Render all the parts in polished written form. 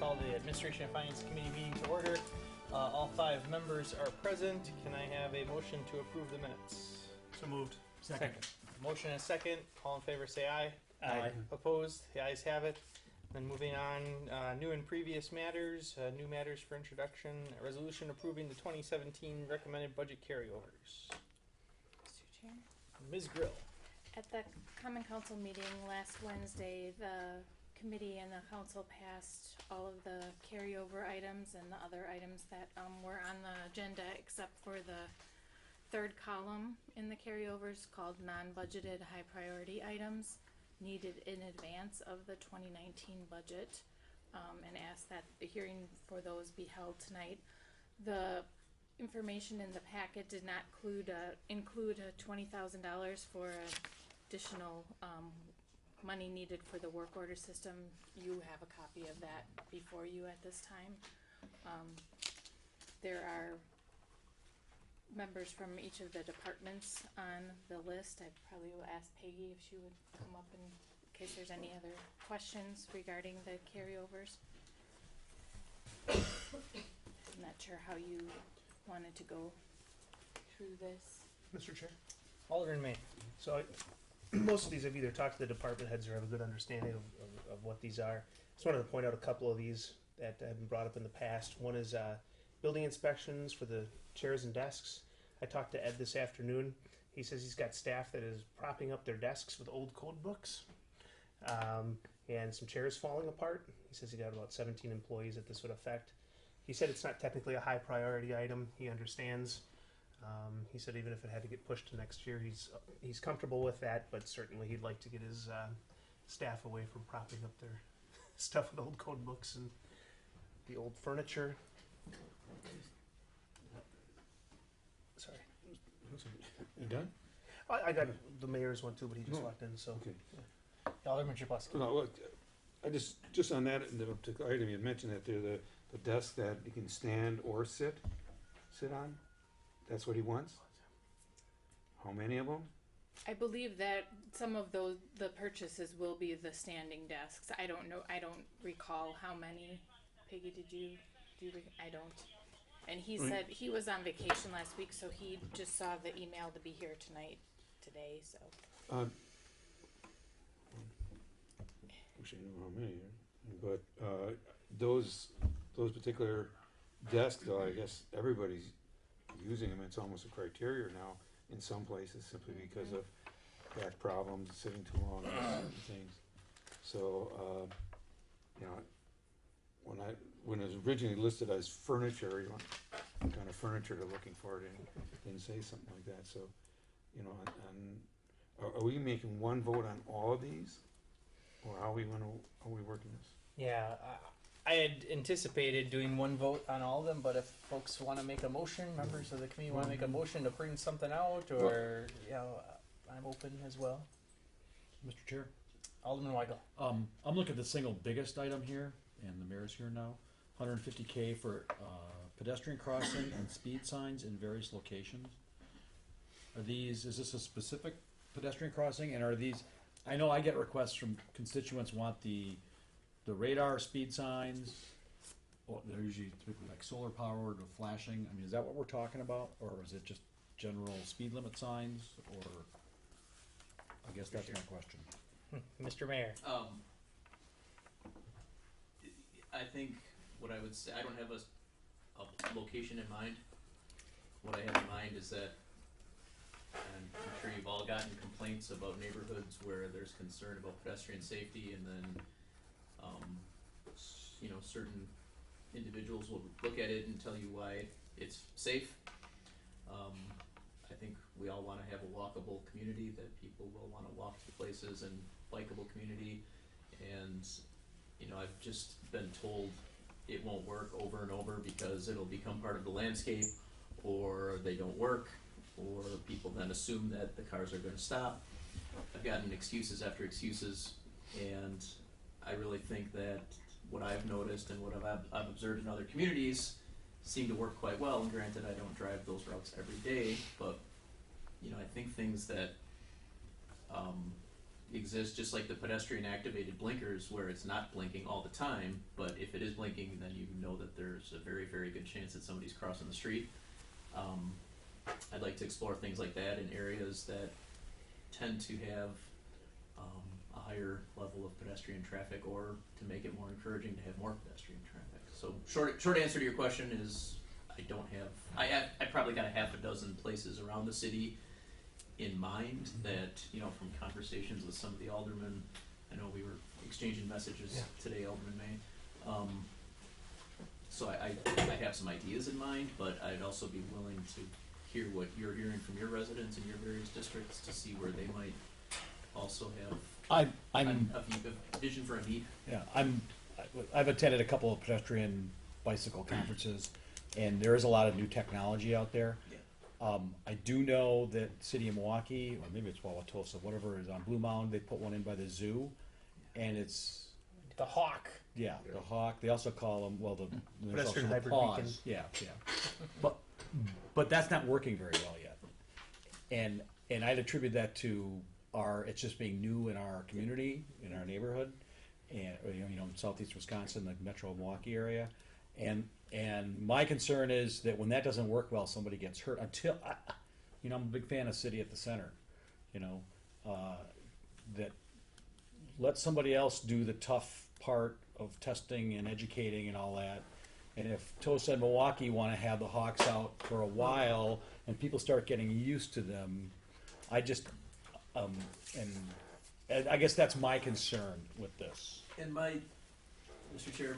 call the Administration and Finance Committee meeting to order. All 5 members are present. Can I have a motion to approve the minutes? So moved. Second. Motion and a second. All in favor say aye. Aye. Opposed? The ayes have it. Then moving on, new and previous matters, new matters for introduction. A resolution approving the 2017 recommended budget carryovers. Mr. Chair. Ms. Grill. At the Common Council meeting last Wednesday, the committee and the council passed all of the carryover items and the other items that were on the agenda except for the third column in the carryovers called non-budgeted high priority items needed in advance of the 2019 budget, and asked that the hearing for those be held tonight. The information in the packet did not include a $20,000 for additional money needed for the work order system. You have a copy of that before you at this time. There are members from each of the departments on the list. I probably will ask Peggy if she would come up in case there's any other questions regarding the carryovers. I'm not sure how you wanted to go through this. Mr. Chair. Alderman May. So most of these I've either talked to the department heads or have a good understanding of what these are. Just wanted to point out a couple of these that have been brought up in the past. One is building inspections for the chairs and desks. I talked to Ed this afternoon. He says he's got staff that is propping up their desks with old code books and some chairs falling apart. He says he got about 17 employees that this would affect. He said it's not technically a high priority item. He understands. He said even if it had to get pushed to next year, he's comfortable with that, but certainly he'd like to get his staff away from propping up their stuff with old code books and the old furniture. Sorry. You done? I got the mayor's one too, but he just walked in, so. Okay. Alderman Chaplowski. No, look, I just on that, the particular item you mentioned that there, the desk that you can stand or sit on, that's what he wants? How many of them? I believe that some of the purchases will be the standing desks. I don't know. I don't recall how many. Peggy, did you? I don't. And he said he was on vacation last week, so he just saw the email to be here today. So. Wish I knew how many, but those particular desks, though, I guess everybody's using them. It's almost a criteria now in some places simply because of back problems, sitting too long, and certain things. So, you know, when it was originally listed as furniture, you know, what kind of furniture they're looking for, it didn't say something like that. So, you know, and are we making one vote on all of these, or how are we working this? Yeah, I had anticipated doing one vote on all of them, but if folks want to make a motion, members of the committee want to make a motion to bring something out, or, you know, I'm open as well. Mr. Chair, Alderman Weigel. I'm looking at the single biggest item here, and the mayor's here now, $150K for pedestrian crossing and speed signs in various locations. Is this a specific pedestrian crossing, and are these, I know I get requests from constituents want the radar speed signs, or they're usually typically like solar powered or flashing. I mean, is that what we're talking about, or is it just general speed limit signs, or I guess that's my question. Mr. Mayor. I think what I would say, I don't have a location in mind. What I have in mind is that, and I'm sure you've all gotten complaints about neighborhoods where there's concern about pedestrian safety, and then you know, certain individuals will look at it and tell you why it's safe. I think we all want to have a walkable community, that people will want to walk to places, and bikeable community. And you know, I've just been told it won't work over and over because it'll become part of the landscape, or they don't work, or people then assume that the cars are going to stop. I've gotten excuses after excuses, and I really think that what I've noticed and what I've observed in other communities seem to work quite well. And granted, I don't drive those routes every day, but you know, I think things that exist, just like the pedestrian activated blinkers where it's not blinking all the time, but if it is blinking, then you know that there's a very, very good chance that somebody's crossing the street. I'd like to explore things like that in areas that tend to have a higher level of pedestrian traffic, or to make it more encouraging to have more pedestrian traffic. So short answer to your question is I don't have, I probably got a half a dozen places around the city in mind that, you know, from conversations with some of the aldermen, I know we were exchanging messages today, Alderman May. So I have some ideas in mind, but I'd also be willing to hear what you're hearing from your residents in your various districts to see where they might also have I'm a vision for a need. Yeah, I've attended a couple of pedestrian bicycle conferences, and there is a lot of new technology out there. Yeah. I do know that City of Milwaukee, or maybe it's Wauwatosa, whatever is on Blue Mound, they put one in by the zoo, and it's The Hawk. the Hawk. They also call them there's also Pedestrian the hybrid Paws. beacon. Yeah. But that's not working very well yet, and I'd attribute that to it's just being new in our community, in our neighborhood, and in southeast Wisconsin, the Metro Milwaukee area, and my concern is that when that doesn't work well, somebody gets hurt. Until I'm a big fan of City at the Center, that let somebody else do the tough part of testing and educating and all that. And if Tosa and Milwaukee want to have the Hawks out for a while and people start getting used to them, I just and I guess that's my concern with this. And Mr. Chair,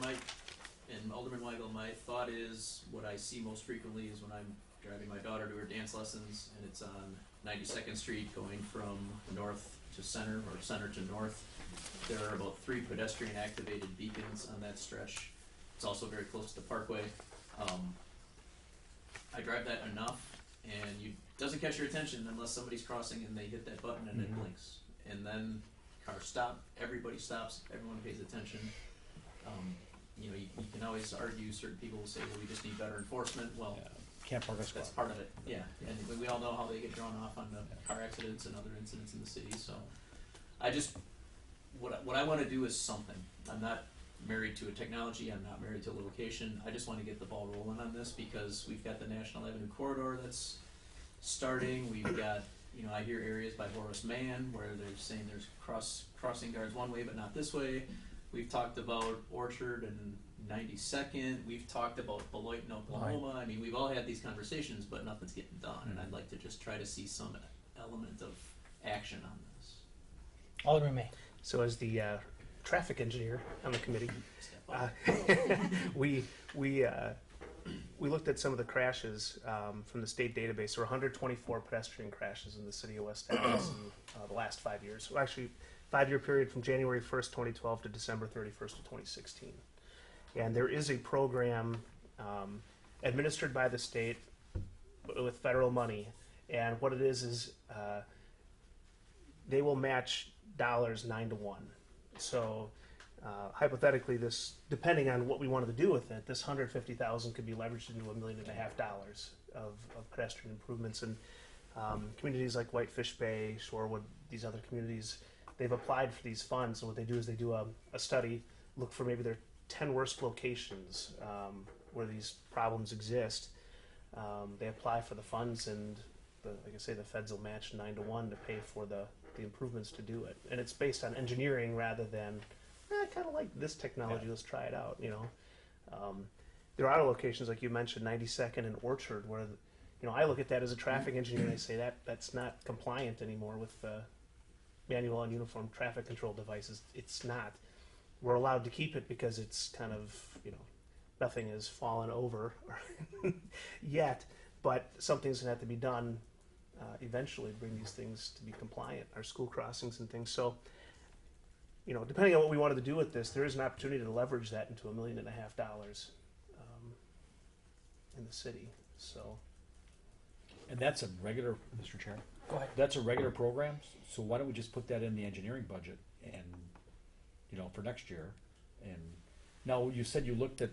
and Alderman Weigel, my thought is, what I see most frequently is when I'm driving my daughter to her dance lessons, and it's on 92nd Street going from north to center, or center to north. There are about 3 pedestrian activated beacons on that stretch. It's also very close to the parkway. I drive that enough, and it doesn't catch your attention unless somebody's crossing and they hit that button and it blinks. And then cars stop, everybody stops, everyone pays attention. You can always argue, certain people will say, well, we just need better enforcement. Well, Can't park a squad. that's part of it, yeah. And we all know how they get drawn off on the car accidents and other incidents in the city, so what I want to do is something. I'm not married to a technology, I'm not married to a location. I just want to get the ball rolling on this because we've got the National Avenue corridor that's starting. We've got, I hear areas by Horace Mann where they're saying there's crossing guards one way but not this way. We've talked about Orchard and 92nd. We've talked about Beloit in Oklahoma. Right. I mean, we've all had these conversations, but nothing's getting done. And I'd like to just try to see some element of action on this. Alderman May. So as the traffic engineer on the committee, Step up. we looked at some of the crashes from the state database. There were 124 pedestrian crashes in the city of West Allis in the last 5 years. Well, actually, 5-year period from January 1st, 2012 to December 31st of 2016. And there is a program administered by the state with federal money. And what it is they will match dollars 9 to 1. So hypothetically, this, depending on what we wanted to do with it, this $150,000 could be leveraged into $1.5 million of pedestrian improvements. And communities like Whitefish Bay, Shorewood, these other communities, they've applied for these funds. And what they do is they do a study, look for maybe their 10 worst locations where these problems exist. They apply for the funds, and like I say, the feds will match 9 to 1 to pay for the improvements to do it. And it's based on engineering rather than, I kind of like this technology, let's try it out, There are locations, like you mentioned, 92nd and Orchard, where, I look at that as a traffic engineer and I say that's not compliant anymore with manual and uniform traffic control devices. It's not. We're allowed to keep it because it's kind of, nothing has fallen over yet, but something's going to have to be done eventually to bring these things to be compliant, our school crossings and things. So, depending on what we wanted to do with this, there is an opportunity to leverage that into $1.5 million in the city. So, And that's a regular, Mr. Chair, Go ahead. that's a regular program, so why don't we just put that in the engineering budget and, for next year? And now, you said you looked at,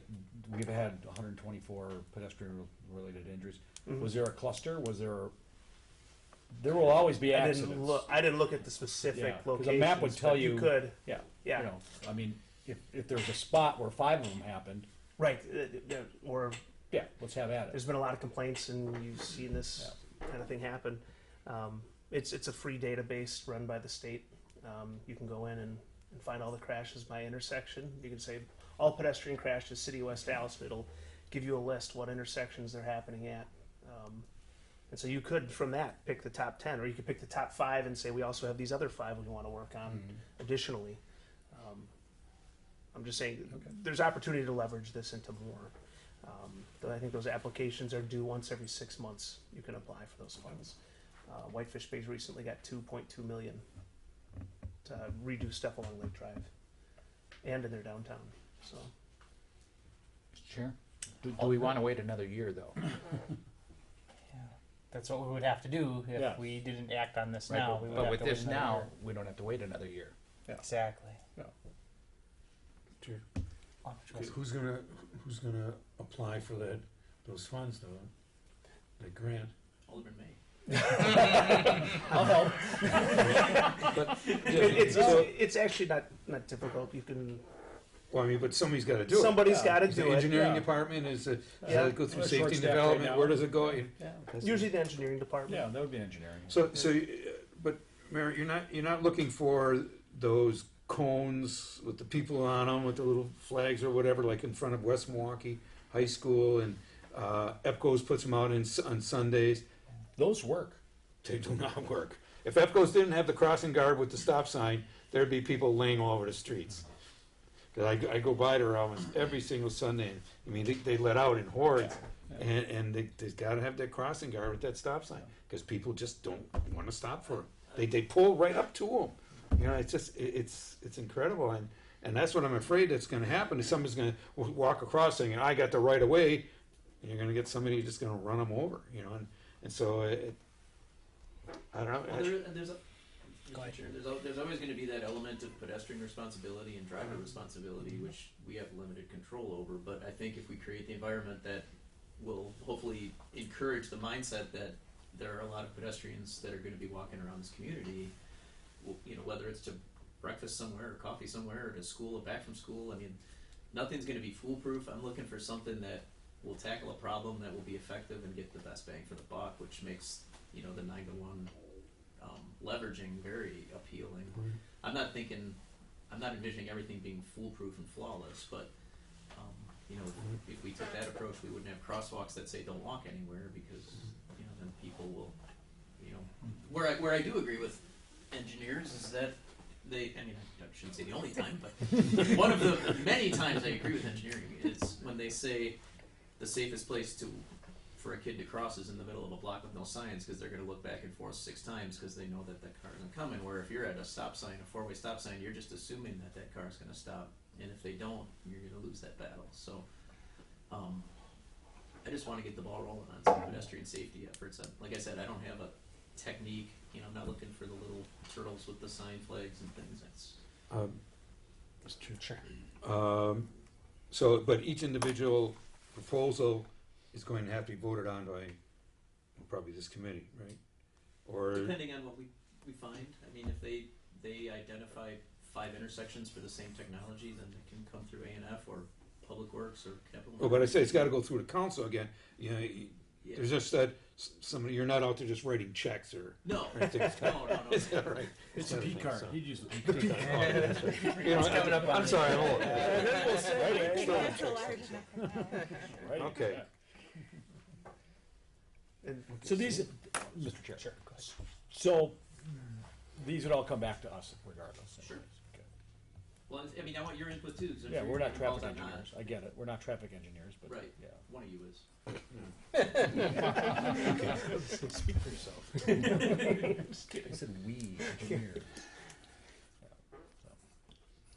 we've had 124 pedestrian-related injuries. Mhm. Was there a cluster? Was there there will always be I accidents. I didn't look at the specific Yeah, 'cause a locations. map would tell but you you- could. Yeah, Yeah. You know, I mean, if there's a spot where 5 of them happened, Right. Or yeah, let's have at it. there's been a lot of complaints, and you've seen this kind of thing happen. It's a free database run by the state. You can go in and find all the crashes by intersection. You can say all pedestrian crashes, City of West Allis. It'll give you a list what intersections they're happening at. And so you could, from that, pick the top 10, or you could pick the top 5 and say we also have these other 5 we want to work on additionally. I'm just saying there's opportunity to leverage this into more. I think those applications are due once every 6 months. You can apply for those funds. Whitefish Bay's recently got $2.2 million to redo stuff along Lake Drive and in their downtown. So Mr. Chair, do we want to wait another year, though? That's what we would have to do if Yeah. we didn't act on this Right, now. We would but have with to wait this another now, year. we don't have to wait another year. Exactly. Sure. Oh, Okay, who's gonna apply for those funds though? The grant? Alderman May. I'll help. But, it's actually not difficult. You can well, I mean, but somebody's gotta do it. somebody's got to Is the do it. engineering Yeah. department, does it Yeah. go through We're safety and short-staffed right development, now. where does it go? Yeah, Usually the engineering department. yeah, that would be engineering. So, but Mary, you're not looking for those cones with the people on them, with the little flags or whatever, like in front of West Milwaukee High School, and EPCO's puts them out on Sundays. Those work. They do not work. If EPCO's didn't have the crossing guard with the stop sign, there'd be people laying all over the streets. 'Cause I go by there almost every single Sunday. And, I mean, they let out in hordes, Yeah. and they've got to have that crossing guard with that stop sign because people just don't want to stop for it. They pull right up to them. You know, it's just it's incredible, and that's what I'm afraid that's going to happen. Is somebody's going to walk across saying, "I got the right of way," and you're going to get somebody who's just going to run them over. You know, and so I don't know. Well, there's always going to be that element of pedestrian responsibility and driver responsibility, which we have limited control over. But I think if we create the environment that will hopefully encourage the mindset that there are a lot of pedestrians that are going to be walking around this community, you know, whether it's to breakfast somewhere or coffee somewhere or to school or back from school. I mean, nothing's going to be foolproof. I'm looking for something that will tackle a problem that will be effective and get the best bang for the buck, which makes, you know, the 9-to-1 leveraging very appealing. I'm not envisioning everything being foolproof and flawless, but you know, if we took that approach, we wouldn't have crosswalks that say don't walk anywhere, because you know, then people will, you know, where I do agree with engineers is that I shouldn't say the only time, but one of the many times I agree with engineering is when they say the safest place for a kid to cross is in the middle of a block with no signs, because they're going to look back and forth 6 times because they know that car isn't coming. Where if you're at a stop sign, a 4-way stop sign, you're just assuming that car is going to stop, and if they don't, you're going to lose that battle. So, I just want to get the ball rolling on some pedestrian safety efforts. Like I said, I don't have a technique. You know, I'm not looking for the little turtles with the sign flags and things. That's Sure. So, but each individual proposal is going to have to be voted on by probably this committee, right? Or depending on what we find. I mean, if they identify 5 intersections for the same technology, then it can come through A&F or Public Works or Capital. oh, but I say it's got to go through the council again. You know, Yeah. there's just that somebody, you're not out there just writing checks or No, anything. no. Is that right? It's a P card. He'd use the P The P card. card. You know, It's coming up on I'm the sorry, I'm agenda. old. That's a large enough. Right? Okay. And So these, Mr. Chair. Sure. Go ahead. So these would all come back to us regardless. Sure. Okay. Well, I mean, I want your input too. 'Cause I'm Yeah, sure we're not you're involved traffic on that. engineers. I get it. We're not traffic engineers, but Right. yeah. One of you is. Speak for yourself. I said we engineers.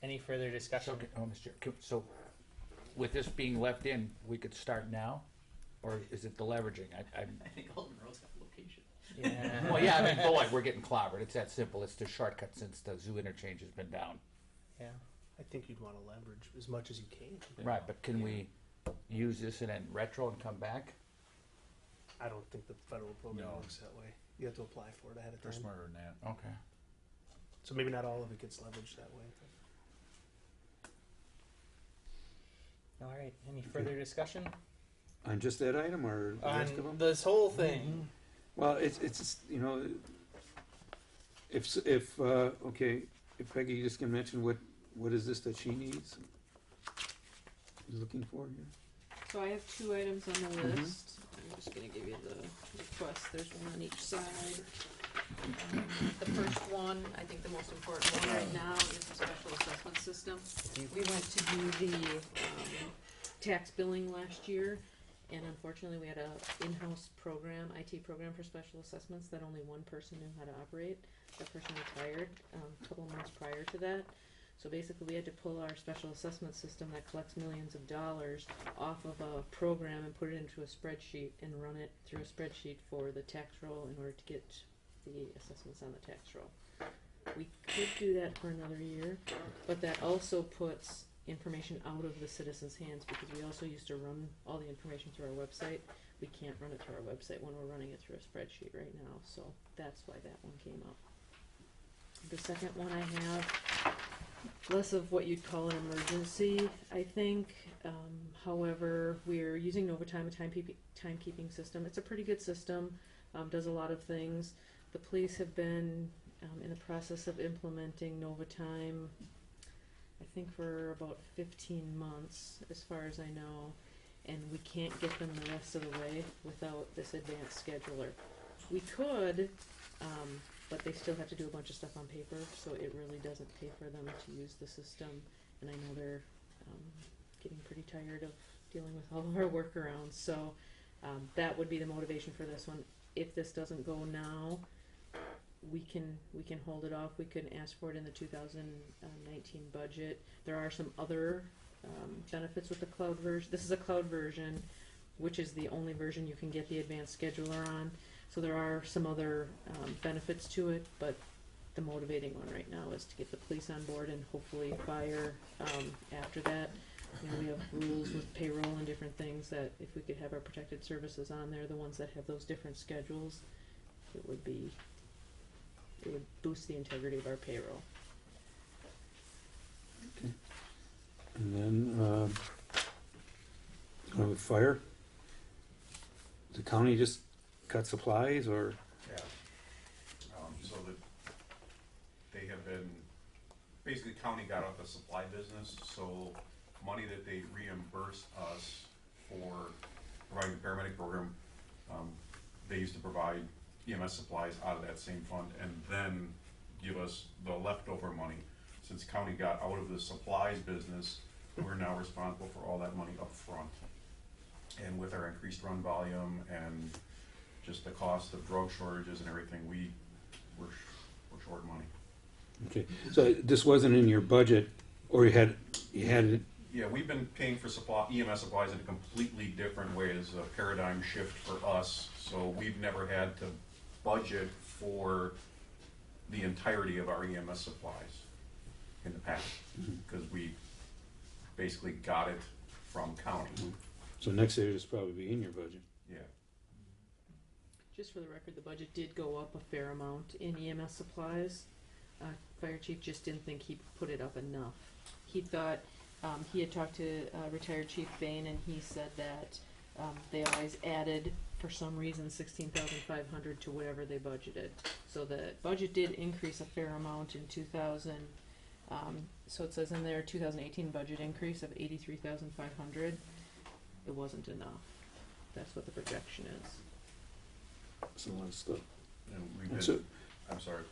Any further discussion? Okay, Mr. Chair, so with this being left in, we could start now? Or is it the leveraging? I think Alderman Road's got a location. Yeah. Well, yeah, I mean, boy, we're getting clobbered. It's that simple. It's the shortcut since the zoo interchange has been down. Yeah. I think you'd want to leverage as much as you can. Right, but can we use this and then retro and come back? I don't think the federal program No. works that way. You have to apply for it ahead of They're time. smarter than that. Okay. So maybe not all of it gets leveraged that way. All right. Any further discussion On just that item or the rest of them? on this whole thing? Well, it's you know, if okay, if Peggy you just can mention what is this that she needs? Is looking for here? So I have 2 items on the list. I'm just gonna give you the request. There's one on each side. The first one, I think the most important one right now, is the special assessment system. We went to do the tax billing last year, and unfortunately, we had a in-house program, IT program for special assessments that only one person knew how to operate. That person retired a couple of months prior to that. So basically, we had to pull our special assessment system that collects millions of dollars off of a program and put it into a spreadsheet and run it through a spreadsheet for the tax roll in order to get the assessments on the tax roll. We could do that for another year, but that also puts information out of the citizens' hands because we also used to run all the information through our website. We can't run it through our website when we're running it through a spreadsheet right now, so that's why that one came up. The second one I have, less of what you'd call an emergency, I think. However, we're using Novatime, a timekeeping system. It's a pretty good system, does a lot of things. The police have been in the process of implementing Novatime, I think for about 15 months, as far as I know, and we can't get them the rest of the way without this advanced scheduler. We could, but they still have to do a bunch of stuff on paper, so it really doesn't pay for them to use the system, and I know they're getting pretty tired of dealing with all of our workarounds, so that would be the motivation for this one. If this doesn't go now, we can hold it off. We could ask for it in the 2019 budget. There are some other benefits with the cloud version. This is a cloud version, which is the only version you can get the advanced scheduler on. So there are some other benefits to it, but the motivating one right now is to get the police on board and hopefully fire after that. You know, we have rules with payroll and different things that if we could have our protected services on there, the ones that have those different schedules, it would boost the integrity of our payroll. Okay. And then with fire, the county just cut supplies or? Yeah. So that they have been, basically county got out the supply business, so money that they reimbursed us for providing the paramedic program, they used to provide EMS supplies out of that same fund and then give us the leftover money. Since county got out of the supplies business, we're now responsible for all that money up front. And with our increased run volume and just the cost of drug shortages and everything, we're short money. Okay, so this wasn't in your budget, or you had it? Yeah, we've been paying for EMS supplies in a completely different way. It's a paradigm shift for us. So we've never had to budget for the entirety of our EMS supplies in the past because we basically got it from county. So next year, this will probably be in your budget. Yeah. Just for the record, the budget did go up a fair amount in EMS supplies. Fire chief just didn't think he put it up enough. He thought, he had talked to retired Chief Bain and he said that they always added, for some reason, $16,500 to whatever they budgeted. So the budget did increase a fair amount in 2000. So it says in there 2018 budget increase of $83,500. It wasn't enough. That's what the projection is. That's a lot of stuff. And we've And been, so- I'm sorry.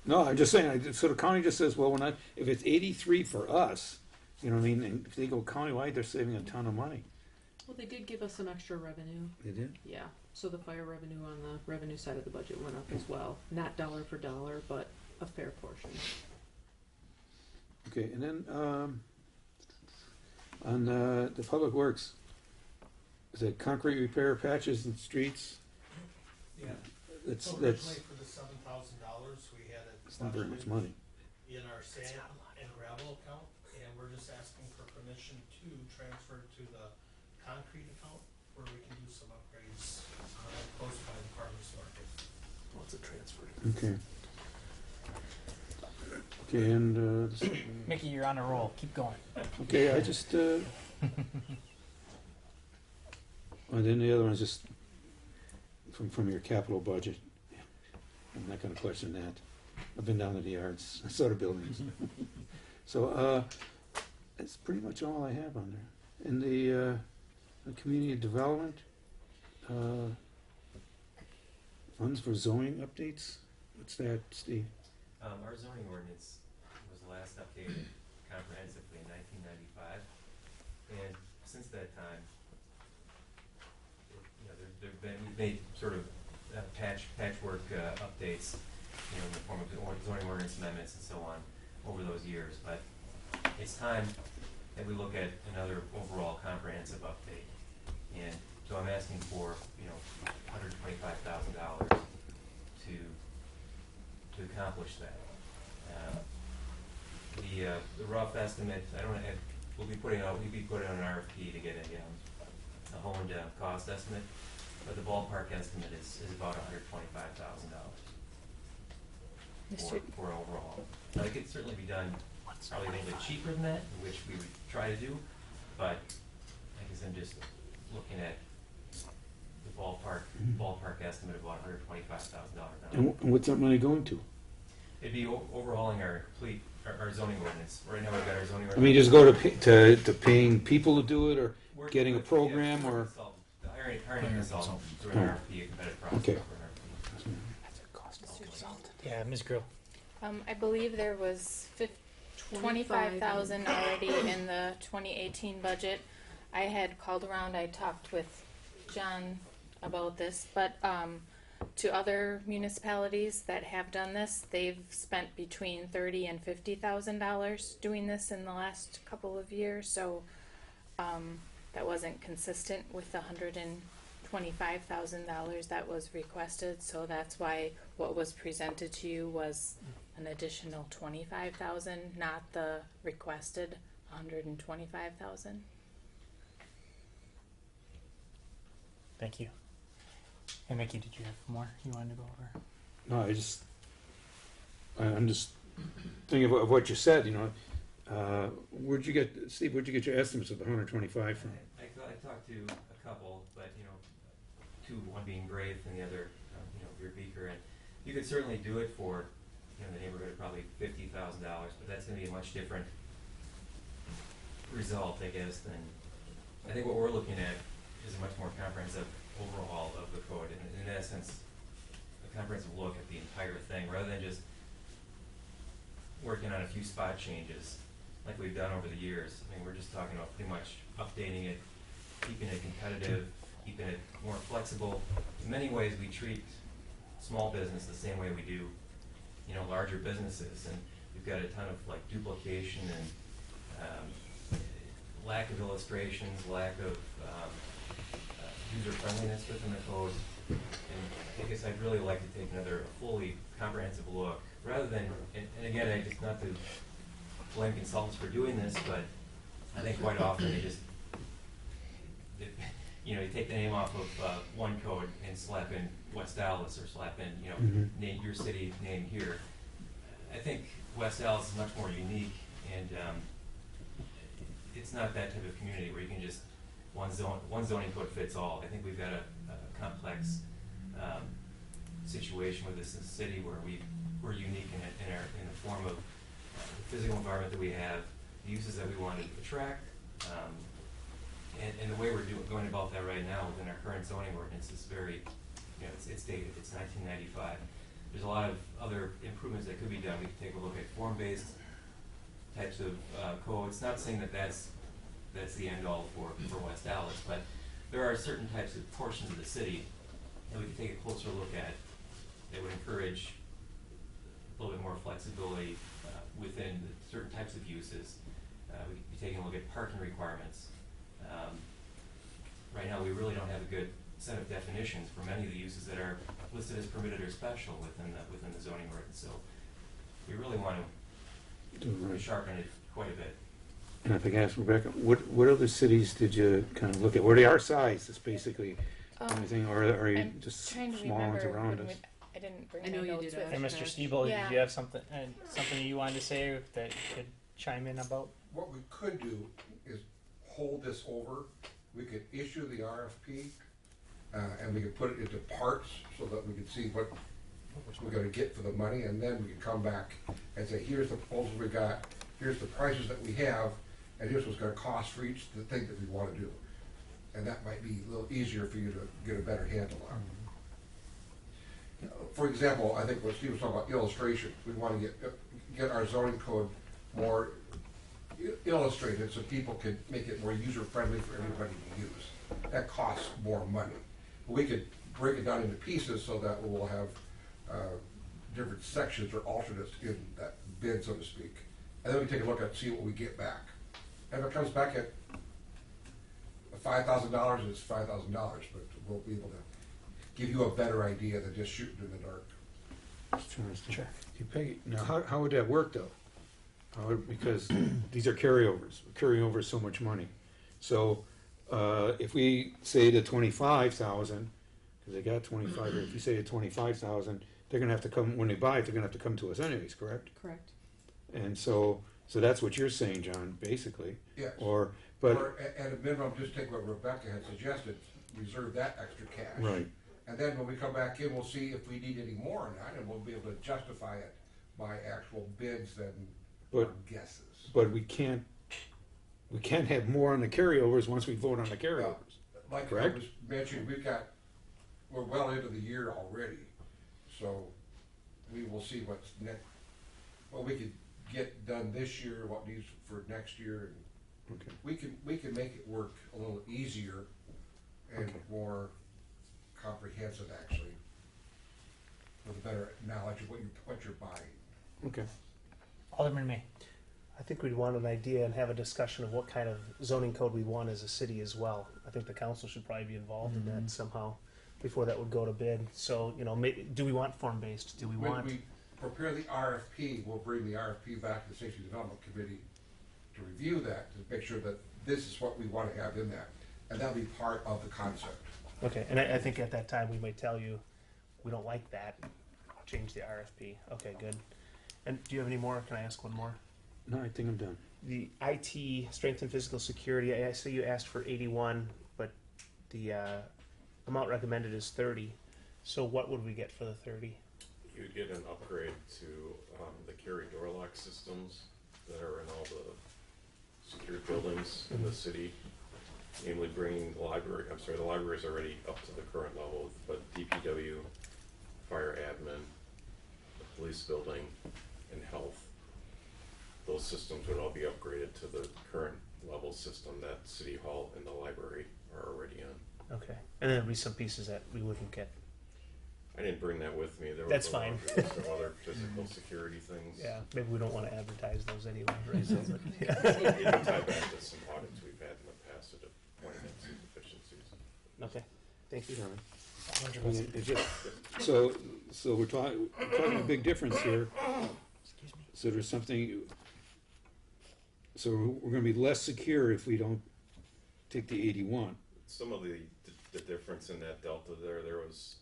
No, I'm just saying, so the county just says, well, if it's 83 for us, you know what I mean, and if they go countywide, they're saving a ton of money. Well, they did give us some extra revenue. They did? Yeah. So the fire revenue on the revenue side of the budget went up as well. Not dollar for dollar, but a fair portion. Okay, and then, on the public works, is it concrete repair patches and streets? Yeah, That's so originally for the $7,000, we had it it's not very much money. in our sand and gravel account, and we're just asking for permission to transfer to the concrete account where we can do some upgrades close by the farmer's market. Well, it's a transfer. Okay. Okay, and, Mickey, you're on a roll. Keep going. okay, I just, and then the other one is just from your capital budget. I'm not gonna question that. I've been down to the yards, I saw the buildings. So, that's pretty much all I have on there. And the community development, funds for zoning updates, what's that, Steve? Our zoning ordinance was last updated comprehensively in 1995, and since that time, we've made sort of patchwork updates, in the form of zoning ordinance amendments and so on over those years. But it's time that we look at another overall comprehensive update, and so I'm asking for $125,000 to accomplish that. The rough estimate, we'll be putting out an RFP to get a honed cost estimate, but the ballpark estimate is about $125,000 for overall. Now, it could certainly be done probably a little bit cheaper than that, which we would try to do, but I guess I'm just looking at the ballpark estimate of about $125,000. And what's that money going to? It'd be overhauling our zoning ordinance. Right now we've got our zoning ordinance. I mean, just go to paying people to do it, or Working getting a with- program, yeah, or? hiring a consultant through an Oh. RFP, a competitive process Okay. for an RFP. Yeah, Ms. Grill. I believe there was 25,000 already in the 2018 budget. I had called around, I talked with John about this, but to other municipalities that have done this, they've spent between $30,000 and $50,000 doing this in the last couple of years. So that wasn't consistent with the $125,000 that was requested. So that's why what was presented to you was an additional 25,000, not the requested 125,000. Thank you. And Mickey, did you have more you wanted to go over? No, I'm just thinking of what you said, Steve, where'd you get your estimates of the 125 from? I talked to a couple, but two, one being Graith and the other, Beer Beaker, and you could certainly do it for, the neighborhood of probably $50,000, but that's going to be a much different result, I guess, than I think what we're looking at is a much more comprehensive overhaul of the code, and in essence, a comprehensive look at the entire thing, rather than just working on a few spot changes like we've done over the years. I mean, we're just talking about pretty much updating it, keeping it competitive, keeping it more flexible. In many ways, we treat small business the same way we do, larger businesses, and we've got a ton of duplication and lack of illustrations, lack of user friendliness within the code. And I guess I'd really like to take another fully comprehensive look, rather than, and again, not to blame consultants for doing this, but I think quite often you take the name off of one code and slap in West Allis, or slap in, name your city name here. I think West Allis is much more unique, and it's not that type of community where you can just one zoning code fits all. I think we've got a complex situation with this city where we're unique in the form of the physical environment that we have, the uses that we want to attract, and the way we're going about that right now within our current zoning ordinance is very, it's dated. It's 1995. There's a lot of other improvements that could be done. We could take a look at form-based types of codes. Not saying that that's the end all for West Allis, but there are certain types of portions of the city that we could take a closer look at that would encourage a little bit more flexibility within certain types of uses. We could be taking a look at parking requirements. Right now, we really don't have a good set of definitions for many of the uses that are listed as permitted or special within the zoning ordinance. So we really want to sharpen it quite a bit. And if I can ask Rebecca, what other cities did you kind of look at? Were they our size? That's basically the only thing, or are you I'm just trying to small ones remember around when us? I didn't bring I know my you notes did with And me. Mr. Trash. Stiebel, Yeah. did you have something you wanted to say that you could chime in about? What we could do is hold this over. We could issue the RFP, and we could put it into parts so that we could see what we're gonna get for the money, and then we could come back and say, here's the proposal we got, here's the prices that we have, and here's what's gonna cost for each the thing that we wanna do. And that might be a little easier for you to get a better handle on. For example, I think what Steve was talking about, illustration, we wanna get our zoning code more illustrated so people can make it more user-friendly for everybody to use. That costs more money. We could break it down into pieces so that we'll have different sections or alternates in that bid, so to speak. And then we take a look at, see what we get back. And if it comes back at $5,000, it's $5,000, but we'll be able to give you a better idea than just shooting in the dark. Sure. Hey, Peggy, now how would that work though? Because these are carryovers. Carrying over so much money. So if we say to 25,000, because they got 25, or if you say to 25,000, they're gonna have to come when they buy it. They're gonna have to come to us anyways, correct? Correct. And so that's what you're saying, John, basically. Yes. Or at a minimum, just take what Rebecca had suggested, reserve that extra cash. right. And then when we come back in, we'll see if we need any more or not, and we'll be able to justify it by actual bids than guesses. But we can't have more on the carryovers once we vote on the carryovers. Like I Correct? was mentioning, we're well into the year already, so we will see what's next, what we could get done this year, what needs for next year, and Okay. we can make it work a little easier and Okay. more comprehensive, actually, with a better knowledge of what you're buying. Okay. Alderman May. I think we'd want an idea and have a discussion of what kind of zoning code we want as a city as well. I think the council should probably be involved in that somehow before that would go to bid. So, do we want form-based? Do we When want? we prepare the RFP, we'll bring the RFP back to the Safety Development Committee to review that, to make sure that this is what we want to have in that. And that'll be part of the concept. Okay, and I think at that time we might tell you, we don't like that, change the RFP. Okay, good. And do you have any more? Can I ask one more? No, I think I'm done. The IT, strength and physical security, I see you asked for 81, but the amount recommended is 30. So what would we get for the 30? You'd get an upgrade to the carry door lock systems that are in all the secured buildings in the city, namely bringing the library is already up to the current level, but DPW, fire admin, the police building, and health, those systems would all be upgraded to the current level system that City Hall and the library are already on. Okay, and then there'd be some pieces that we wouldn't get. I didn't bring that with me. There was That's a fine. laundry list of other physical security things. Yeah, maybe we don't want to advertise those anyway, right? So, but, It yeah. would tie back to some audits we've had in the past that have pointed at some deficiencies. Okay, thank you. I mean, it just, so we're talking a big difference here. So there's something. So we're going to be less secure if we don't take the 81. Some of the difference in that delta there was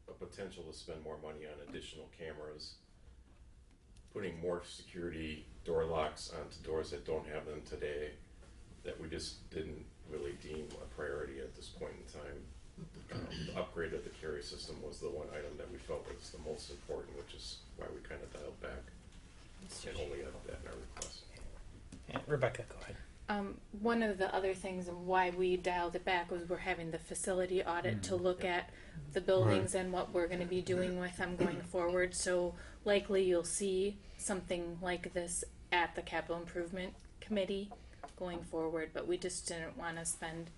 a potential to spend more money on additional cameras, putting more security door locks onto doors that don't have them today, that we just didn't really deem a priority at this point in time. The upgrade of the carry system was the one item that we felt was the most important, which is why we kind of dialed back and only had that in our request. Yeah, Rebecca, go ahead. One of the other things and why we dialed it back was we're having the facility audit to look at the buildings and what we're going to be doing with them going forward. So likely you'll see something like this at the capital improvement committee going forward, but we just didn't want to spend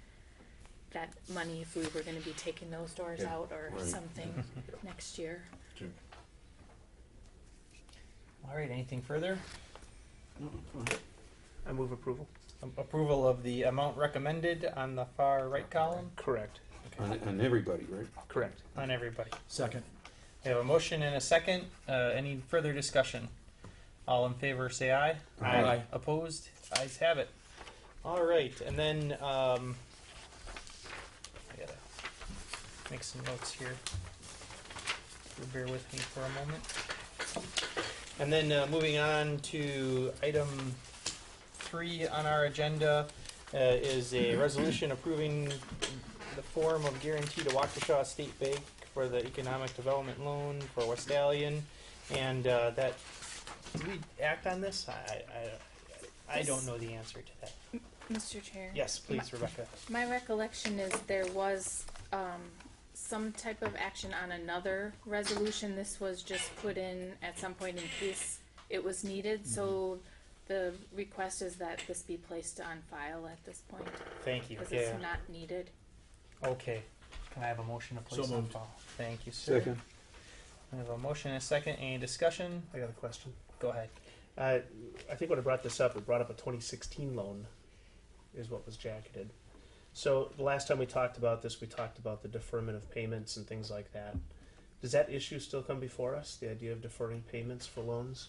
that money if we were going to be taking those doors out or something next year. All right, anything further? I move approval. Approval of the amount recommended on the far right column? Correct. On everybody, right? Correct. On everybody. Second. We have a motion and a second. Any further discussion? All in favor say aye. Aye. Opposed? Ayes have it. All right, and then I gotta make some notes here. you'll bear with me for a moment. And then moving on to item 3 on our agenda is a resolution approving the form of guarantee to Waukesha State Bank for the economic development loan for West Alien, and that did we act on this? I don't know the answer to that. Mr. Chair. Yes, please, Rebecca. My recollection is there was some type of action on another resolution. This was just put in at some point in case it was needed. So the request is that this be placed on file at this point Thank you. because Yeah. it's not needed. Okay. Can I have a motion to place So on moved. file? Thank you, sir. Second. I have a motion and a second. Any discussion? I got a question. Go ahead. I think when I brought this up, it brought up a 2016 loan, is what was jacketed. So the last time we talked about this, we talked about the deferment of payments and things like that. Does that issue still come before us? The idea of deferring payments for loans?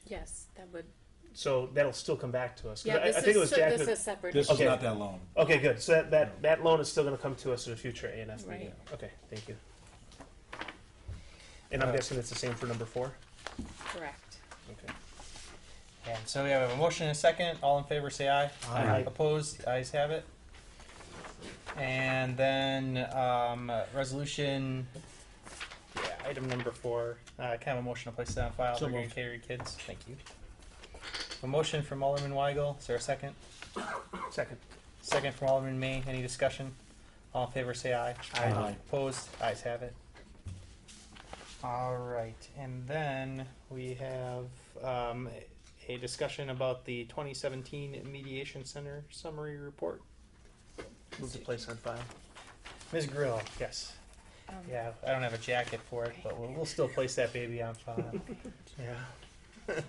Yes, that would. So that'll still come back to us. 'Cause Yeah, I this think it was is jacketed. this is separate. This Okay. is not that loan. Okay, good. So that loan is still going to come to us at a future A&F meeting. Right. Okay, thank you. And I'm guessing it's the same for number 4? Correct. Okay. And so we have a motion and a second. All in favor say aye. Aye. Opposed? Ayes have it. And then resolution, item number 4. Can I have a motion to place it on file So for Green moved. Carry Kids? Thank you. A motion from Alderman Weigel. Is there a second? Second. Second from Alderman May. Any discussion? All in favor say aye. Aye. Opposed? Ayes have it. All right. And then we have a discussion about the 2017 Mediation Center Summary Report. Move to place on file. Ms. Grill, yes. Yeah, I don't have a jacket for it, but we'll still place that baby on file. Yeah.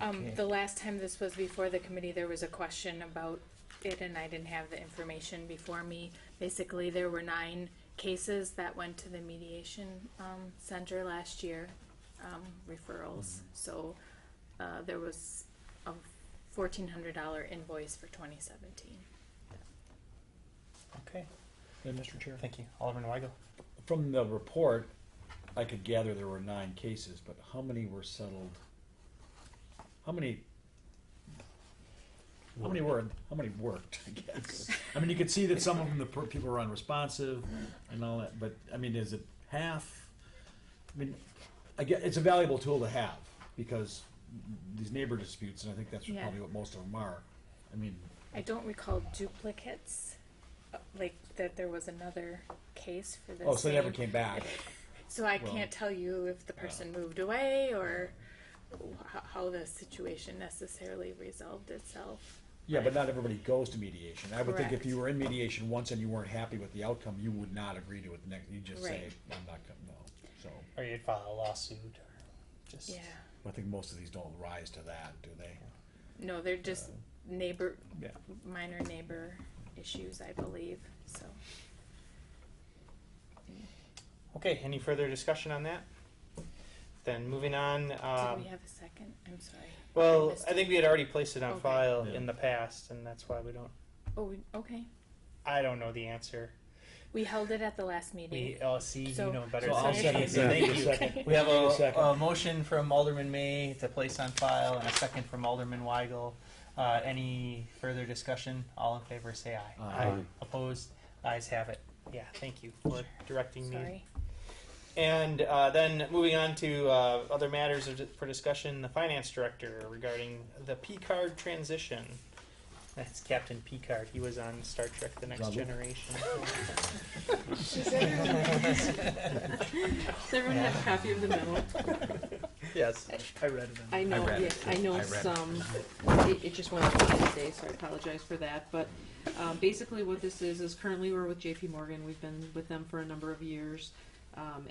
Okay. The last time this was before the committee, there was a question about it, and I didn't have the information before me. Basically, there were 9 cases that went to the mediation center last year, referrals. So there was a $1,400 invoice for 2017. Okay. Mr. Chair. Thank you. Alderman Weigel. From the report, I could gather there were 9 cases, but how many were settled? How many worked, I guess? I mean, you could see that some of them, people were unresponsive and all that, but, I mean, is it half? I mean, I get, it's a valuable tool to have, because these neighbor disputes, and I think that's Yeah. probably what most of them are. I mean, I don't recall duplicates, like that there was another case for this. oh, so they never same- came back. So I Well, can't tell you if the person moved away or how the situation necessarily resolved itself. Yeah, but not everybody goes to mediation. I would think if Correct. you were in mediation once and you weren't happy with the outcome, you would not agree to it the next, you'd just say, Right. I'm not gonna, no, so. Or you'd file a lawsuit, or just. Yeah. I think most of these don't rise to that, do they? No, they're just neighbor, Yeah. minor neighbor issues, I believe, so. Okay, any further discussion on that? Then moving on. Did we have a second? I'm sorry. Well, missed I think it. we had already placed it on Okay. file Yeah. in the past, and that's why we don't. Oh, okay. I don't know the answer. We held it at the last meeting. See, So- you know better. So I'll than me. second So that. thank you. Second. We have Second. a motion from Alderman May to place on file, and a second from Alderman Weigel. Any further discussion? All in favor, say aye. Aye. Opposed? Ayes have it. Yeah, thank you for directing me. Sorry. And then moving on to other matters for discussion, the finance director regarding the P-card transition. That's Captain P-card. He was on Star Trek: The Next Double. Generation. Does everyone have a copy of the memo? Yes. I read it. I know, read yeah, it. I know I read it. some, it just went up on today, so I apologize for that, but, basically what this is currently we're with JP Morgan, we've been with them for a number of years.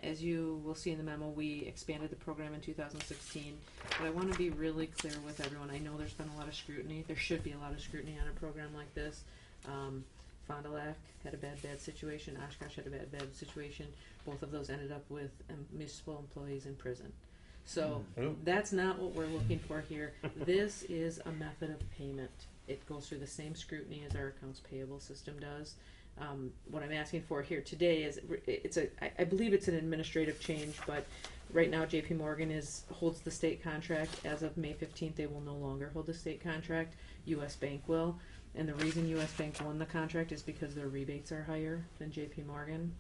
As you will see in the memo, we expanded the program in 2016, but I wanna be really clear with everyone, I know there's been a lot of scrutiny, there should be a lot of scrutiny on a program like this. Fond du Lac had a bad situation, Oshkosh had a bad situation, both of those ended up with municipal employees in prison. So, Ooh. that's not what we're looking for here. This is a method of payment. It goes through the same scrutiny as our accounts payable system does. What I'm asking for here today is, I believe it's an administrative change, but right now JP Morgan holds the state contract. As of May 15th, they will no longer hold the state contract. US Bank will. And the reason US Bank won the contract is because their rebates are higher than JP Morgan.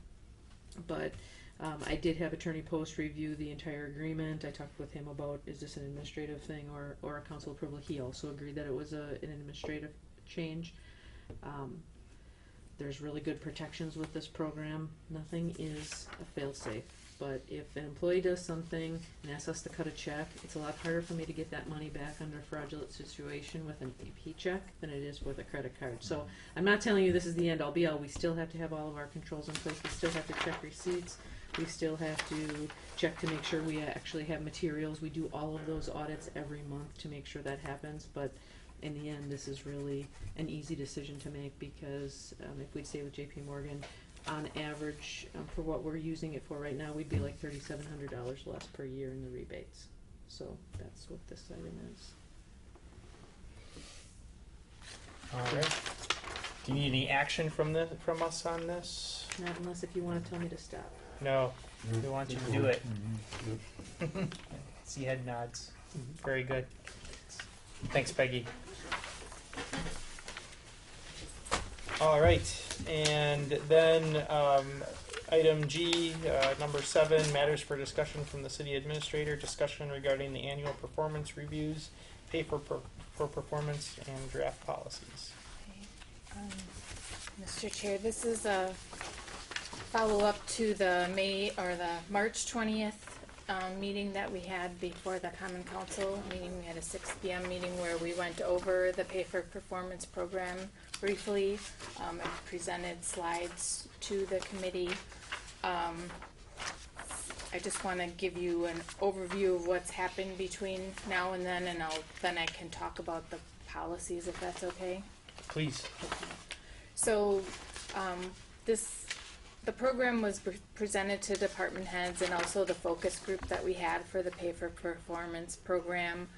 But I did have Attorney Post review the entire agreement. I talked with him about, is this an administrative thing or a council approval? He also agreed that it was an administrative change. There's really good protections with this program. Nothing is a fail-safe. But if an employee does something and asks us to cut a check, it's a lot harder for me to get that money back under a fraudulent situation with an AP check than it is with a credit card. So I'm not telling you this is the end all be all. We still have to have all of our controls in place. We still have to check receipts. We still have to check to make sure we actually have materials. We do all of those audits every month to make sure that happens. But in the end, this is really an easy decision to make because if we'd stay with JP Morgan, on average, for what we're using it for right now, we'd be like $3,700 less per year in the rebates. So that's what this item is. All right. Do you need any action from us on this? Not unless if you want to tell me to stop. No, we want you to do it. See head nods. Very good. Thanks, Peggy. All right, and then item G, number 7, matters for discussion from the city administrator. Discussion regarding the annual performance reviews, pay for performance, and draft policies. Okay. Mr. Chair, this is a follow-up to the March 20th meeting that we had before the Common Council meeting. We had a 6 p.m. meeting where we went over the pay for performance program briefly and presented slides to the committee. I just want to give you an overview of what's happened between now and then, and then I can talk about the policies if that's okay. Please. So the program was presented to department heads and also the focus group that we had for the pay for performance program.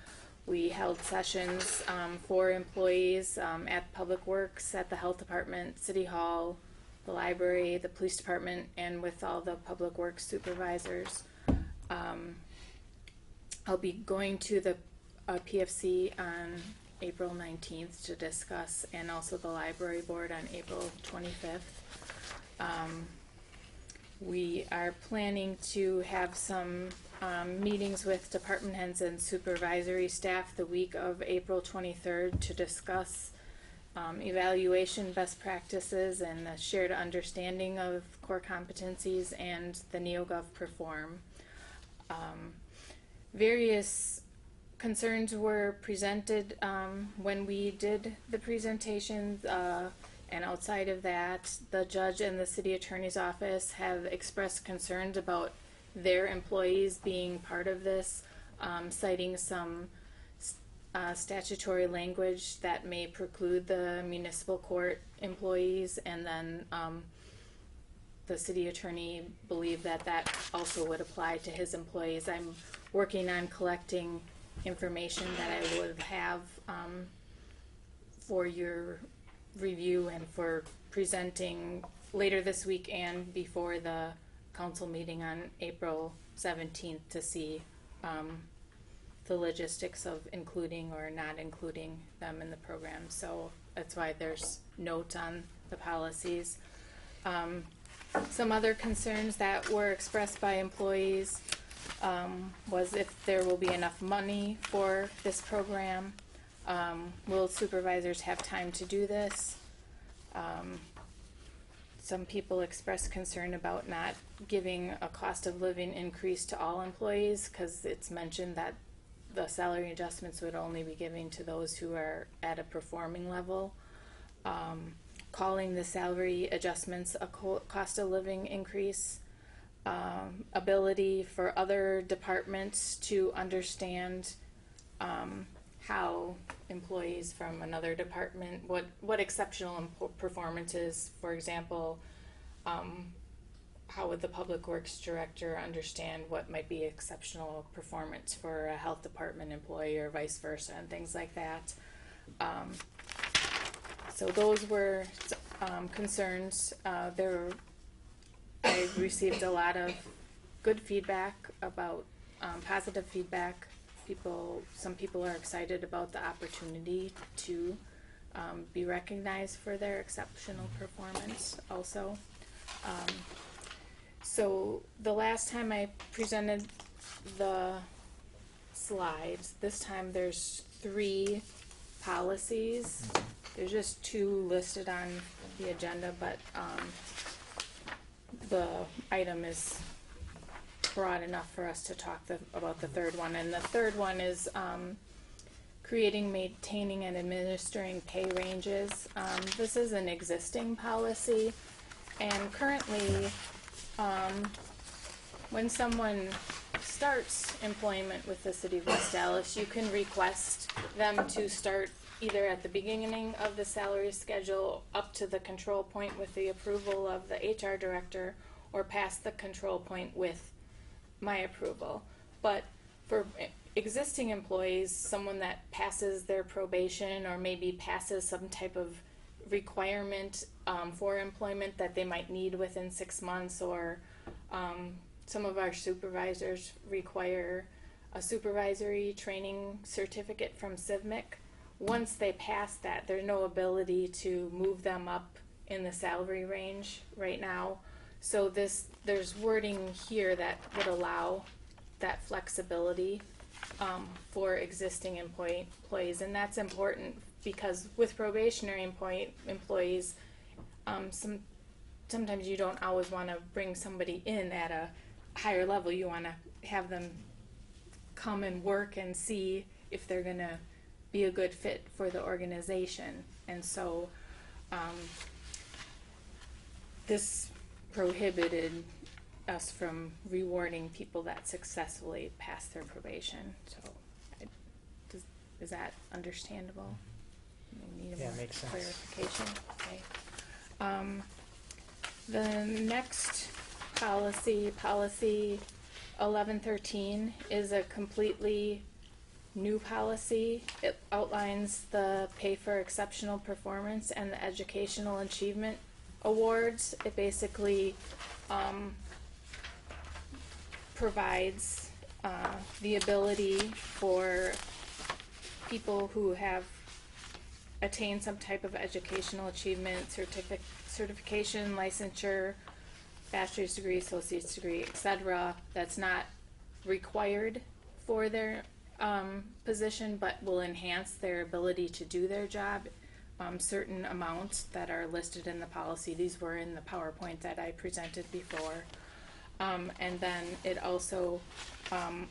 We held sessions for employees at Public Works, at the Health Department, City Hall, the library, the police department, and with all the Public Works supervisors. I'll be going to the PFC on April 19th to discuss, and also the library board on April 25th. We are planning to have some meetings with department heads and supervisory staff the week of April 23rd to discuss evaluation best practices and the shared understanding of core competencies and the NeoGov Perform. Various concerns were presented when we did the presentations, and outside of that, the judge and the city attorney's office have expressed concerns about their employees being part of this, citing some statutory language that may preclude the municipal court employees, and then the city attorney believed that that also would apply to his employees. I'm working on collecting information that I would have for your review and for presenting later this week and before the council meeting on April 17th to see the logistics of including or not including them in the program. So that's why there's notes on the policies. Some other concerns that were expressed by employees was if there will be enough money for this program. Will supervisors have time to do this? Some people expressed concern about not giving a cost of living increase to all employees because it's mentioned that the salary adjustments would only be given to those who are at a performing level. Calling the salary adjustments a cost of living increase. Ability for other departments to understand how employees from another department, what exceptional performance is. For example, how would the public works director understand what might be exceptional performance for a health department employee or vice versa, and things like that. So those were concerns. I received a lot of good feedback about, positive feedback. Some people are excited about the opportunity to be recognized for their exceptional performance also. So the last time I presented the slides, this time there's 3 policies. There's just 2 listed on the agenda, but the item is broad enough for us to talk about the third one. And the third one is creating, maintaining, and administering pay ranges. This is an existing policy, and currently when someone starts employment with the City of West Allis, you can request them to start either at the beginning of the salary schedule up to the control point with the approval of the HR director, or past the control point with my approval. But for existing employees, someone that passes their probation or maybe passes some type of requirement for employment that they might need within 6 months, or some of our supervisors require a supervisory training certificate from CIVMIC. Once they pass that, there's no ability to move them up in the salary range right now. So there's wording here that would allow that flexibility for existing employees, and that's important because with probationary employees, sometimes you don't always want to bring somebody in at a higher level. You want to have them come and work and see if they're going to be a good fit for the organization. And so this prohibited us from rewarding people that successfully pass their probation. So is that understandable? We need a more makes sense. clarification. Okay. The next policy 1113, is a completely new policy. It outlines the pay for exceptional performance and the educational achievement awards. It basically provides the ability for people who have attained some type of educational achievement, certification, licensure, bachelor's degree, associate's degree, etc., that's not required for their position, but will enhance their ability to do their job. Certain amounts that are listed in the policy. These were in the PowerPoint that I presented before. And then it also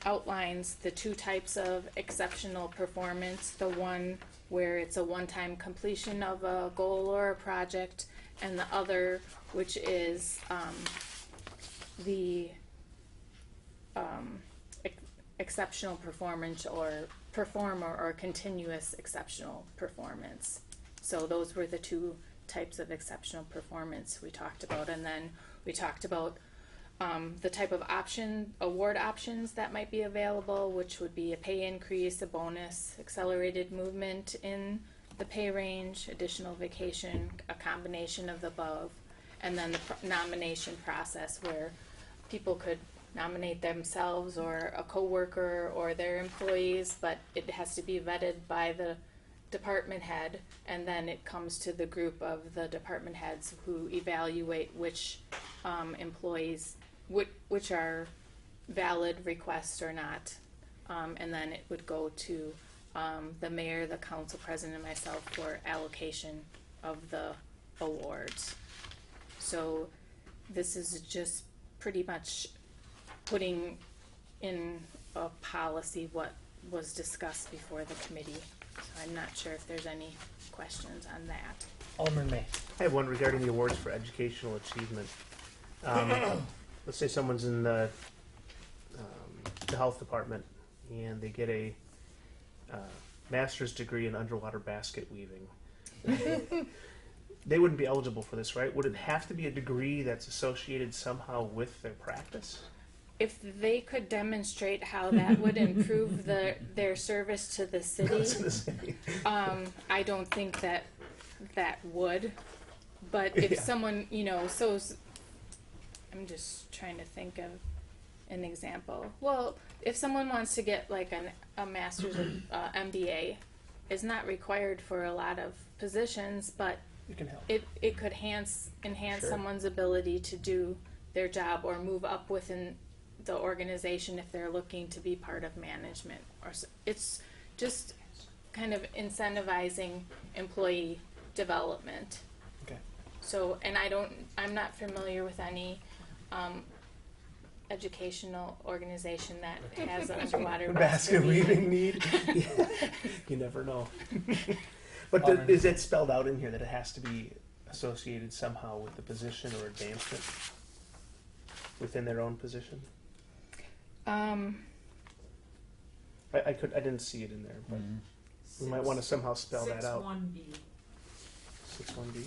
outlines the 2 types of exceptional performance. The one where it's a one-time completion of a goal or a project, and the other which is the exceptional performance or continuous exceptional performance. So those were the 2 types of exceptional performance we talked about. And then we talked about the type of award options that might be available, which would be a pay increase, a bonus, accelerated movement in the pay range, additional vacation, a combination of the above, and then the nomination process where people could nominate themselves or a coworker or their employees, but it has to be vetted by the department head, and then it comes to the group of the department heads who evaluate which employees, which are valid requests or not, and then it would go to the mayor, the council president, and myself for allocation of the awards. So this is just pretty much putting in a policy what was discussed before the committee. So I'm not sure if there's any questions on that. Alderman May. I have one regarding the awards for educational achievement. Let's say someone's in the health department and they get a master's degree in underwater basket weaving. They wouldn't be eligible for this, right? Would it have to be a degree that's associated somehow with their practice? If they could demonstrate how that would improve their service to the city, I don't think that would. But if Yeah. someone, I'm just trying to think of an example. Well, if someone wants to get like a master's of MBA, is not required for a lot of positions, but It can help. it could enhance Sure. someone's ability to do their job or move up within the organization if they're looking to be part of management. It's just kind of incentivizing employee development. Okay. So, and I'm not familiar with any educational organization that has an underwater Basket weaving need. Yeah. You never know. But is it spelled out in here that it has to be associated somehow with the position or advancement within their own position? I didn't see it in there, but we might want to somehow spell that out. 6(1)(b). 6(1)(b).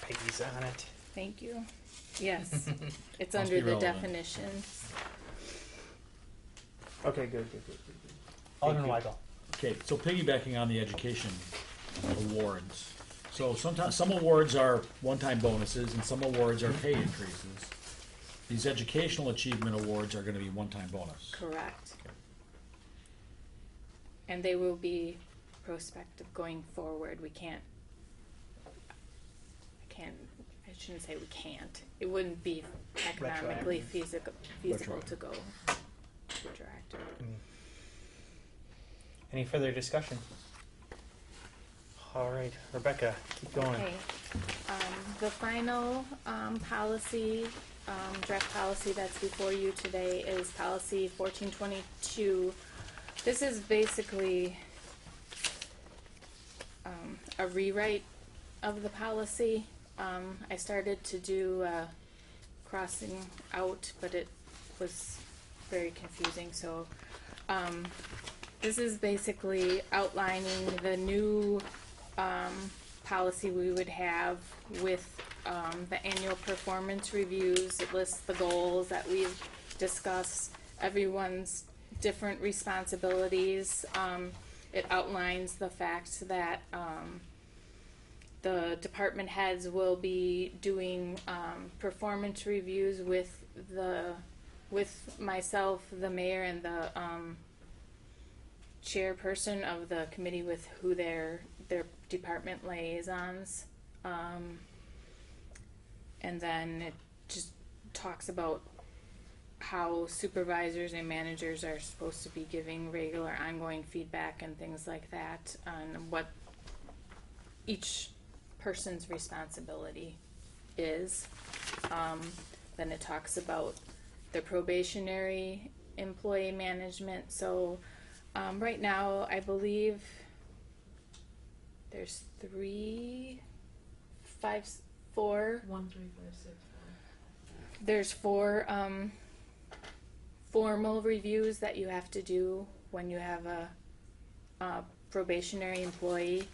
Peggy's on it. Thank you. Yes, it's Must under be the relevant. definitions. Okay, good. Alderman you. Weigel. Okay, so piggybacking on the education awards. So sometimes, some awards are one-time bonuses and some awards are pay increases. These educational achievement awards are gonna be one-time bonus. Correct. And they will be prospective going forward. I shouldn't say we can't. It wouldn't be economically feasible to go retroactive. Any further discussion? All right, Rebecca, keep going. Okay, the final policy, draft policy that's before you today is policy 1422. This is basically a rewrite of the policy. I started to do crossing out, but it was very confusing, so this is basically outlining the new policy we would have with the annual performance reviews. It lists the goals that we've discussed, everyone's different responsibilities. It outlines the fact that the department heads will be doing performance reviews with myself, the mayor, and the chairperson of the committee with who their department liaisons. And then it just talks about how supervisors and managers are supposed to be giving regular ongoing feedback and things like that on what each person's responsibility is. Then it talks about the probationary employee management. So right now I believe there's 4 1, 3, 5, 6, 4. There's 4 formal reviews that you have to do when you have a probationary employee.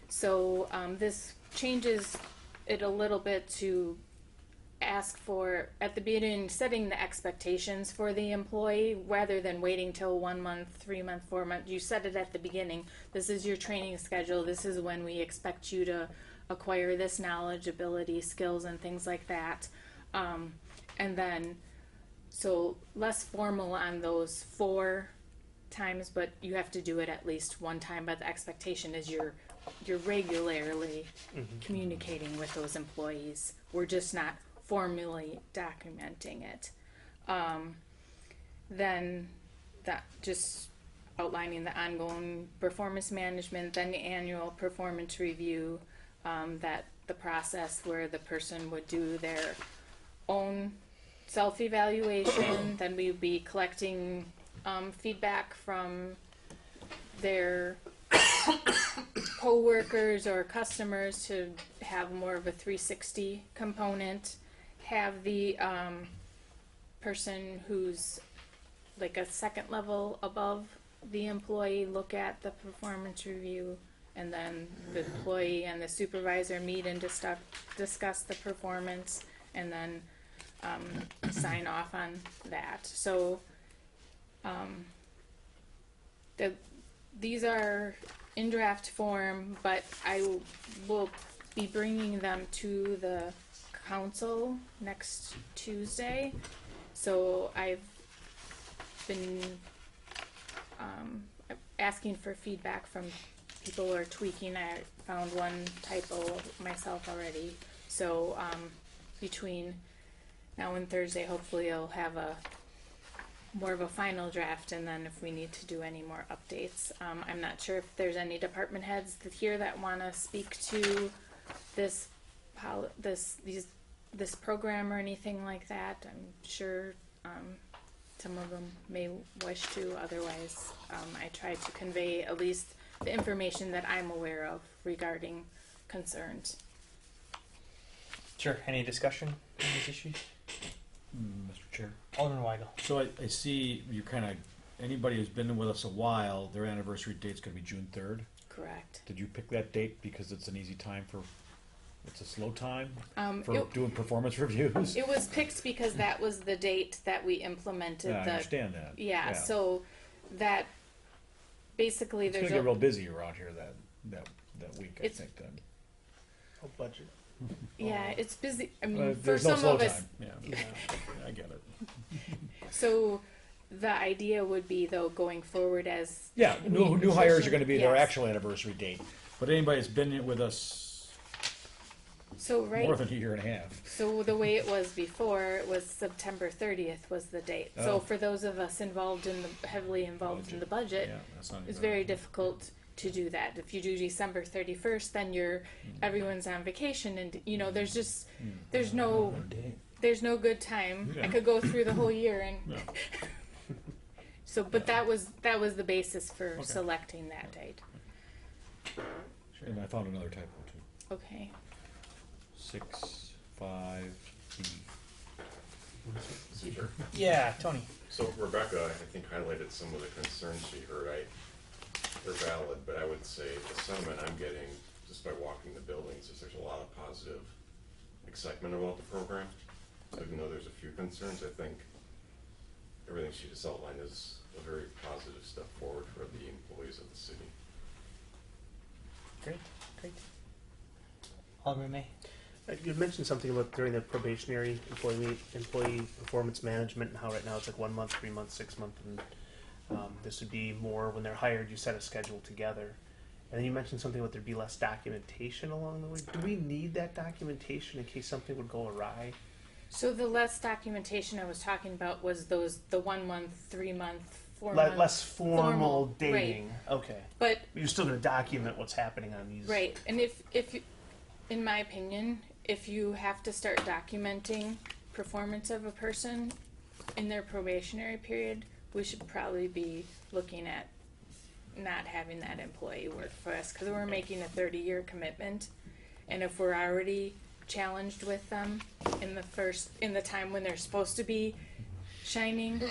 So this changes it a little bit to ask for, at the beginning, setting the expectations for the employee rather than waiting till 1 month, 3 month, 4 months. You set it at the beginning. This is your training schedule. This is when we expect you to acquire this knowledge, ability, skills, and things like that. And then, so less formal on those 4 times, but you have to do it at least one time. But the expectation is you're regularly communicating with those employees. We're just not formally documenting it. Then that just outlining the ongoing performance management, then the annual performance review, that the process where the person would do their own self-evaluation. Then we would be collecting feedback from their co-workers or customers to have more of a 360 component. Have the person who's like a second level above the employee look at the performance review, and then the employee and the supervisor meet and discuss the performance, and then sign off on that. So these are in draft form, but I will be bringing them to the council next Tuesday. So I've been asking for feedback from people who are tweaking. I found one typo myself already. So between now and Thursday, hopefully I'll have more of a final draft, and then if we need to do any more updates. I'm not sure if there's any department heads here that want to speak to this program or anything like that. I'm sure some of them may wish to. Otherwise, I try to convey at least the information that I'm aware of regarding concerns. Sure. Any discussion on these issues? Mr. Chair. Alderman Weigel. So I see you kind of, anybody who's been with us a while, their anniversary date's going to be June 3rd. Correct. Did you pick that date because it's an easy time for, it's a slow time for it- doing performance reviews? It was picked because that was the date that we implemented Yeah, I the. understand that. Yeah, so that basically It's there's going to get real busy around here that week, I It's- think, then. Oh, budget. yeah, it's busy. I mean, for There's no some slow of us, time. Yeah, I get it. so the idea would be though going forward as Yeah, new we- hires are going to be their Yes. actual anniversary date. But anybody that's been with us So right. more than a year and a half. So the way it was before, it was September 30th was the date. Oh. So for those of us heavily involved in the budget, Yeah, that's not it's even- very difficult to do that. If you do December 31st, then everyone's on vacation, and there's just there's no good time. Yeah. I could go through the whole year and No. so, but that was the basis for Okay. selecting that date. And I found another typo too. Okay. 6.5B. Sure. Yeah, Tony. So Rebecca, I think, highlighted some of the concerns she heard. They're valid, but I would say the sentiment I'm getting just by walking the buildings is there's a lot of positive excitement about the program. So even though there's a few concerns, I think everything she just outlined is a very positive step forward for the employees of the city. Great. Alderman May. You mentioned something about during the probationary employee performance management and how right now it's like 1 month, 3 months, 6 months, and this would be more when they're hired. You set a schedule together, and then you mentioned something about there'd be less documentation along the way. Do we need that documentation in case something would go awry? So the less documentation I was talking about was the 1 month, 3 month, 4 month. Less formal right. dating. Okay, But you're still going to document what's happening on these. right, and if you, in my opinion, if you have to start documenting performance of a person in their probationary period, we should probably be looking at not having that employee work for us because we're making a 30-year commitment, and if we're already challenged with them in the time when they're supposed to be shining,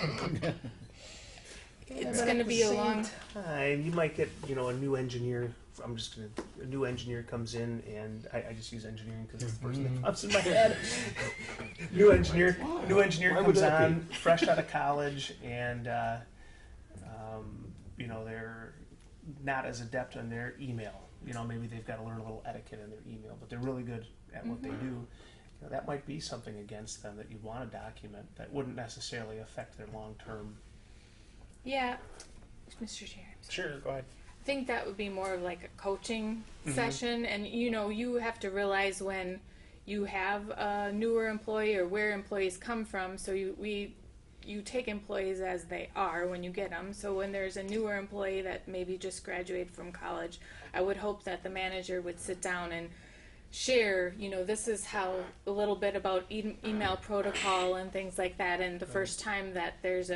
it's going to be a long time. You might get a new engineer. A new engineer comes in, and I just use engineering because it's the person that pops in my head. New engineer Why would comes that be? on, fresh out of college, and they're not as adept on their email. Maybe they've got to learn a little etiquette in their email, but they're really good at what they do. That might be something against them that you want to document. That wouldn't necessarily affect their long-term. Yeah, Mr. Chair. Sure, go ahead. I think that would be more of like a coaching session, and you have to realize when you have a newer employee or where employees come from. So you take employees as they are when you get them. So when there's a newer employee that maybe just graduated from college, I would hope that the manager would sit down and share, this is how a little bit about email protocol and things like that. And the first time that there's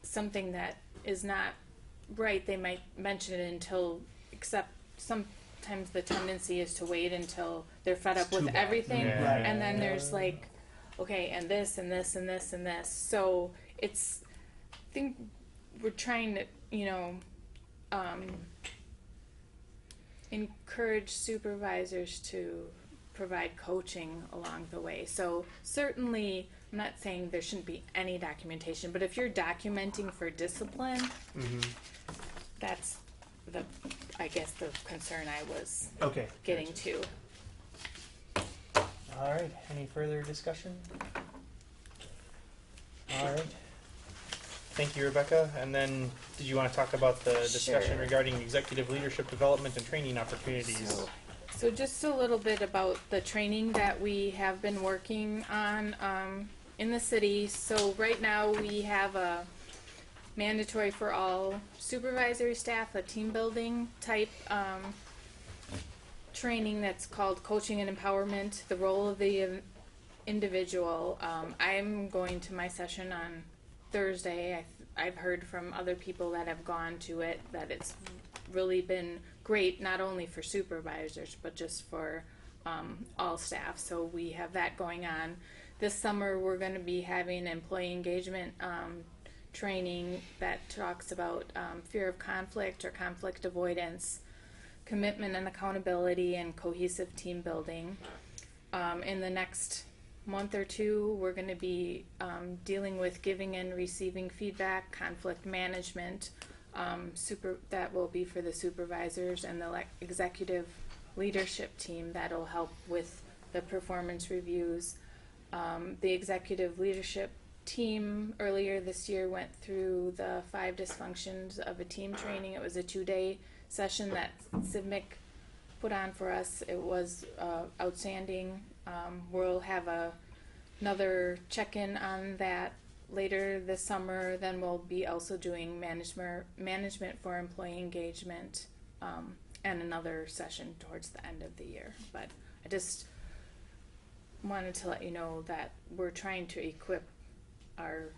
something that is not right, they might mention it except sometimes the tendency is to wait until they're fed up with everything. Yeah. And then there's like, okay, and this and this and this and this. So I think we're trying to, encourage supervisors to provide coaching along the way. So certainly, I'm not saying there shouldn't be any documentation, but if you're documenting for discipline, that's the concern I was Okay. getting to. All right, any further discussion? All right. Thank you, Rebecca. And then, did you want to talk about the discussion Sure. regarding executive leadership development and training opportunities? So just a little bit about the training that we have been working on in the city. So right now we have a mandatory for all supervisory staff, a team building type training that's called coaching and empowerment, the role of the individual. I'm going to my session on Thursday. I've heard from other people that have gone to it that it's really been great, not only for supervisors, but just for all staff. So we have that going on. This summer we're going to be having employee engagement training that talks about fear of conflict or conflict avoidance, commitment and accountability, and cohesive team building. In the next month or two, we're going to be dealing with giving and receiving feedback, conflict management. That will be for the supervisors and the executive leadership team. That'll help with the performance reviews. The executive leadership team earlier this year went through the 5 dysfunctions of a team training. It was a 2-day session that CIVMIC put on for us. It was outstanding. We'll have another check-in on that later this summer. Then we'll be also doing management for employee engagement and another session towards the end of the year. But I just wanted to let you know that we're trying to equip our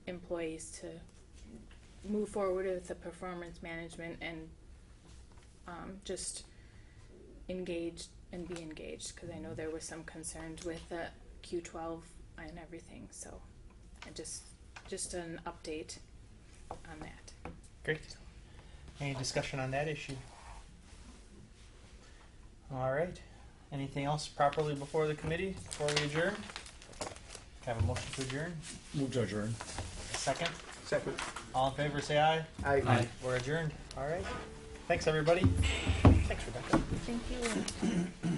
employees to move forward with the performance management and just engage and be engaged, because I know there was some concerns with the Q12 and everything. So I just an update on that. Great. Any discussion on that issue? All right. Anything else properly before the committee before we adjourn? Have a motion to adjourn? Move to adjourn. A second? Second. All in favor, say aye. Aye. We're adjourned. All right. Thanks, everybody. Thanks, Rebecca. Thank you.